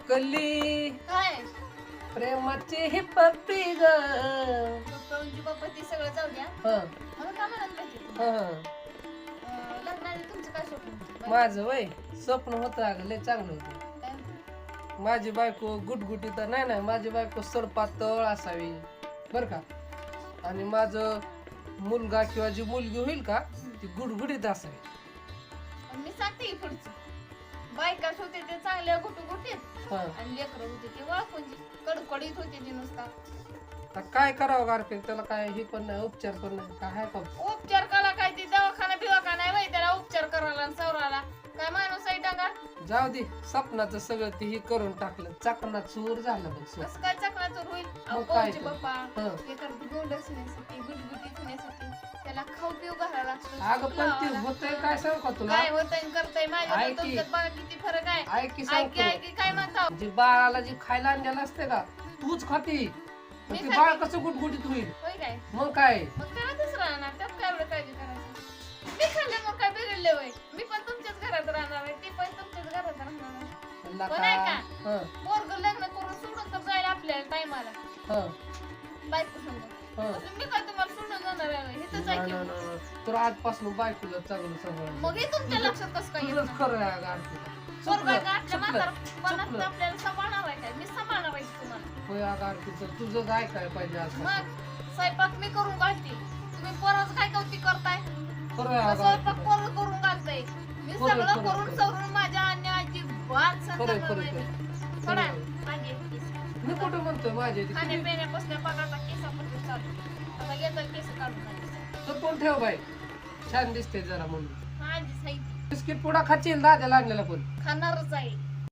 कली काय प्रेमाची ही पप्पी ग. पप्पांची पप्पा ती सगळं जाऊ द्या. हं, मला काय म्हणत माहिती हं. लग्नाने तुमचं काय स्वप्न माझं वय स्वप्न होतं अगं लय चांगलं होतं. काय माझी बायको गुटगुटी तर नाही माझी बायको सरपातळ असावी बर का. आणि माझं मुलगा किंवा जी मुलगी होईल का ती गुडगुडीत असावी. पण मी सांगते की पुढचं बायकाच होते ते चांगल्या गुटगुटीत हं. आणि लेकरं होते ते वाळपून कडकडीत होते ते नुसता. आता काय करावं गारपीट त्याला काय हे पण नाही उपचार पण नाही काय आहे का. उपचार करा काय ते दवाखाना बिवाखाना आहे बाई त्याला उपचार करायला आणि सवराला काय माणूस आहे टांगा. जाऊ दे स्वप्नाचं सगळं ते हे करून टाकलं चकना चूर झालं बघ स्वप्न. कसं काय चकनाचूर होईल मग काय पप्पाचे तर? पप्पा हं. हे करते गोंड असण्यासाठी गुटगुटी होण्यासाठी त्याला खाऊ पिऊ घालायला लागतं. अगं पण ते होतंय काय सांग का तुला. काय होतंय करतंय माझ्या ऐक की. तुमच्यात बघा किती फरक आहे. ऐक की सांगतो. ऐकी काय म्हणता जे बाळाला जे खायला आणलेलं असते का तूच खाती मग मी ते खाते. बाळ कसं गुटगुटीत होईल. होय काय मग काय मग त्याला दुसरं राहणार त्यात काय एवढं काळजी करायची. मी खाल्ले मग काय बिघडले होय मी पण तुमच्याच घरात राहणार आहे ती पण तुमच्याच घरात राहणार आहे. म्हणला पण का? ऐका. हं, पोरग लग्न करून सोडून तर जायला आपल्याला टायमाला हं, बायको समजा हं. मी काय तुम्हाला सोडून जाणार आहे हेच आहे नाही, की नाही, नाही. तर आजपासून बायकोला चांगलं सांभाळ. मग हे तुमच्या लक्षात कसं काय येत तुझंच नाही? खरं आहे अगं आरती. पोरग आहे का आपल्या चुकलं, म्हातारपणात चुकलं. आपल्याला सांभाळणार आहे काय मी सांभाळणार आहे की तुम्हाला. होय अगं आरती तर तुझं काय काय पाहिजे आज. मग स्वयंपाक मी करून घालते तुम्ही पोराचं काय कौतिक करताय. खरं आहे अगं स्वयंपाक आरती. पोरं करून घालताय मी खरं, सगळं खरं, करून खरं. सवरून माझ्या अन्य अजिबात खरं, संकल्प खरं, नाही खरं. मी. सोडा माझी मी कुठं म्हणतोय माझे खाण्यापिण्यापासून पगारचा केसापर्यंत चालू आता घेता केस काढून टाकायचे. तर पण ठेव बाई छान दिसते जरा म्हणून. माझी साहित्य बिस्किट पुडा खाचील दाद्याला आणलेला पण खाणारच आहे